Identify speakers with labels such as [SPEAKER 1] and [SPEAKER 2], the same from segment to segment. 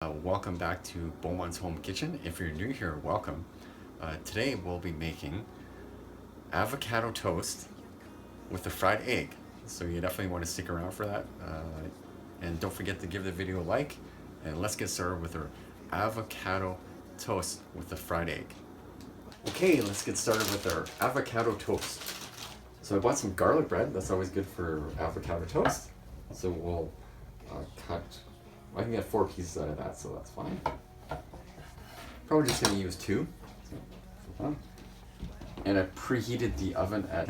[SPEAKER 1] Welcome back to Beaumont's Home Kitchen. If you're new here, welcome. Today we'll be making avocado toast with a fried egg. So you definitely want to stick around for that. And don't forget to give the video a like. And let's get started with our avocado toast with the fried egg. Okay, let's get started with our avocado toast. So I bought some garlic bread. That's always good for avocado toast. So we'll cut. I can get 4 pieces out of that, so that's fine. Probably just going to use 2. And I preheated the oven at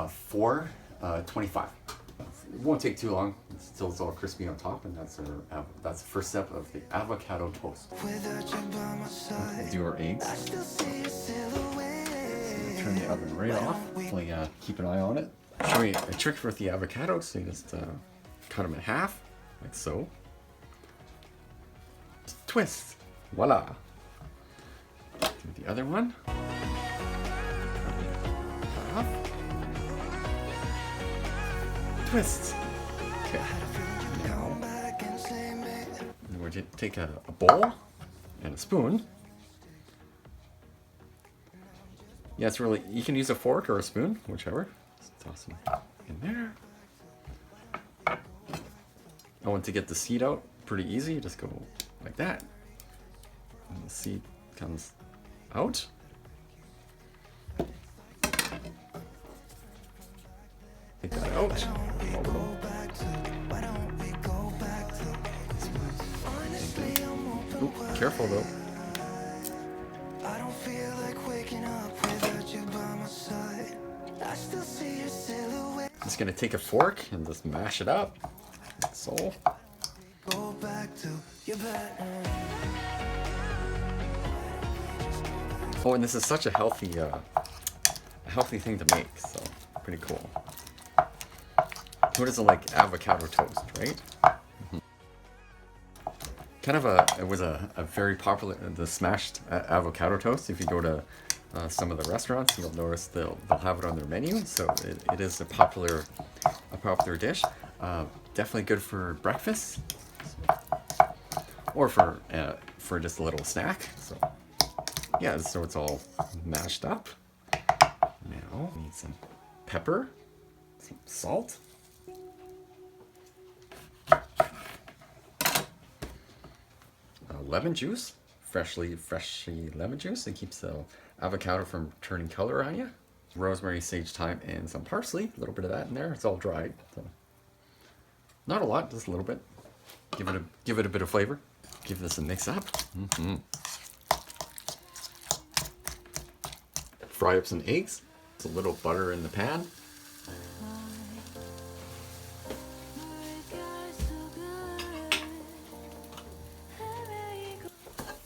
[SPEAKER 1] 425. It won't take too long until it's all crispy on top, and that's the first step of the avocado toast. We'll do our eggs. Turn the oven right off. Hopefully, keep an eye on it. I'll show you a trick with the avocado. So you just cut them in half, like so. Twist. Voila. Do the other one. Half. Twist. Okay. Now, we're going to take a bowl and a spoon. Yeah, it's really, you can use a fork or a spoon, whichever. Just toss them in there. I want to get the seed out pretty easy. You just go like that. And the seed comes out. Take that out. Ooh, careful though. Just gonna take a fork and just mash it up. So. Oh, and this is such a healthy thing to make, so pretty cool. Who doesn't like avocado toast, right? Kind of it was a very popular, the smashed avocado toast. If you go to some of the restaurants, you'll notice they'll have it on their menu. So it is a popular dish. Definitely good for breakfast, or for just a little snack. So yeah, so it's all mashed up. Now we need some pepper, some salt, lemon juice, freshly lemon juice. It keeps the avocado from turning color on you. Rosemary, sage, thyme, and some parsley. A little bit of that in there. It's all dried, so not a lot, just a little bit. Give it a bit of flavor. Give this a mix up. Fry up some eggs. It's a little butter in the pan.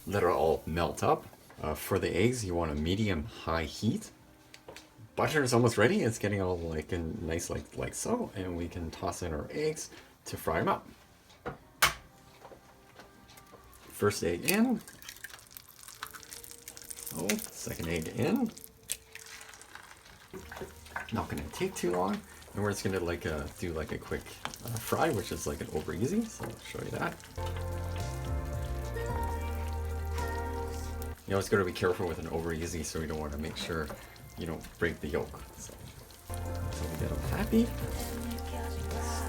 [SPEAKER 1] Let it all melt up. For the eggs, you want a medium-high heat. Butter is almost ready. It's getting all like nice, like so, and we can toss in our eggs to fry them up. First egg in. Oh, second egg in. Not gonna take too long, and we're just gonna do like a quick fry, which is like an over easy. So I'll show you that. You always got to be careful with an over easy, so we don't want to make sure you don't break the yolk. So until we get them happy,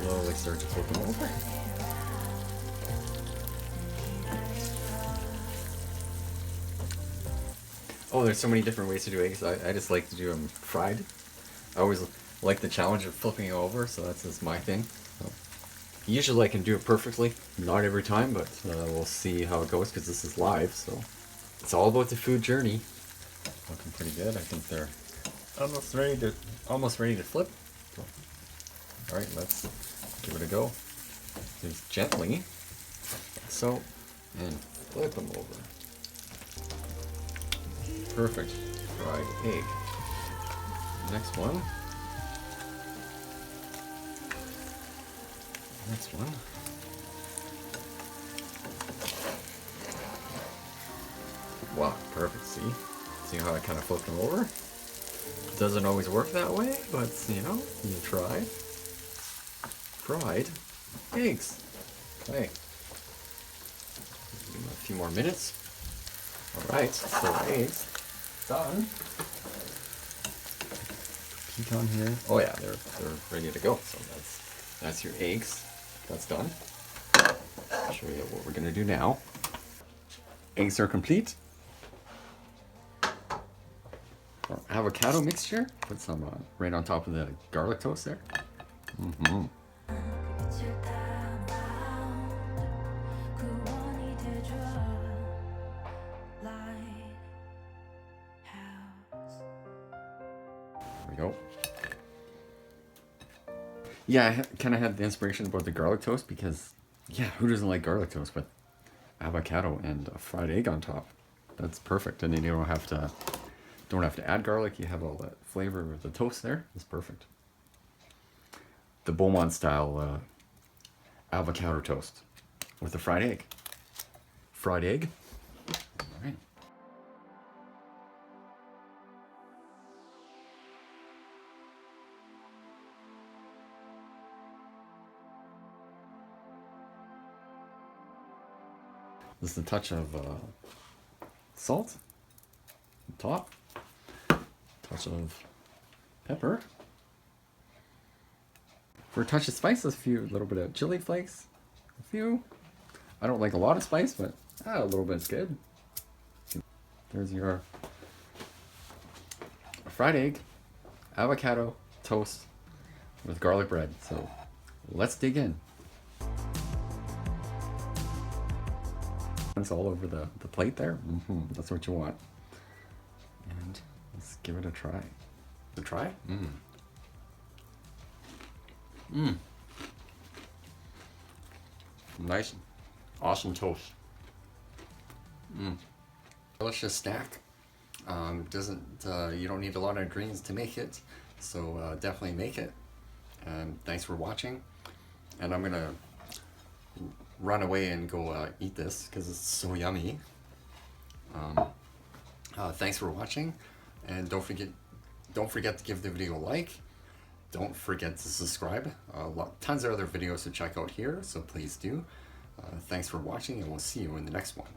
[SPEAKER 1] slowly start to flip them over. Oh, there's so many different ways to do eggs. I just like to do them fried. I always like the challenge of flipping it over, so that's just my thing. So, usually I can do it perfectly, not every time, but we'll see how it goes because this is live. So it's all about the food journey. Looking pretty good. I think they're almost ready to flip. So, all right, let's give it a go. Just gently, so, and flip them over. Perfect. Fried egg. Next one. Next one. Wow, perfect. See how I kind of flipped them over? Doesn't always work that way, but you know, you try. Fried eggs. Okay. few more minutes. All right, so eggs done. Peek on here. Oh yeah, they're ready to go. So that's your eggs. That's done. I'll show you what we're gonna do now. Eggs are complete. Our avocado mixture. Put some right on top of the garlic toast there. Mm-hmm. There we go. Yeah, I kind of had the inspiration about the garlic toast because, yeah, who doesn't like garlic toast with avocado and a fried egg on top? That's perfect, and then you don't have to add garlic. You have all that flavor of the toast there. It's perfect. The Beaumont style avocado toast with a fried egg. Fried egg. All right. Just a touch of salt on top, touch of pepper. For a touch of spice, a little bit of chili flakes, a few. I don't like a lot of spice, but a little bit's good. There's your fried egg, avocado toast with garlic bread. So let's dig in. It's all over the plate there. That's what you want. And let's give it a try. A try? Nice, awesome toast. Delicious snack. Doesn't you don't need a lot of ingredients to make it, so definitely make it. Thanks for watching, and I'm gonna run away and go eat this because it's so yummy. Thanks for watching, and don't forget to give the video a like. Don't forget to subscribe. Tons of other videos to check out here, so please do. Thanks for watching, and we'll see you in the next one.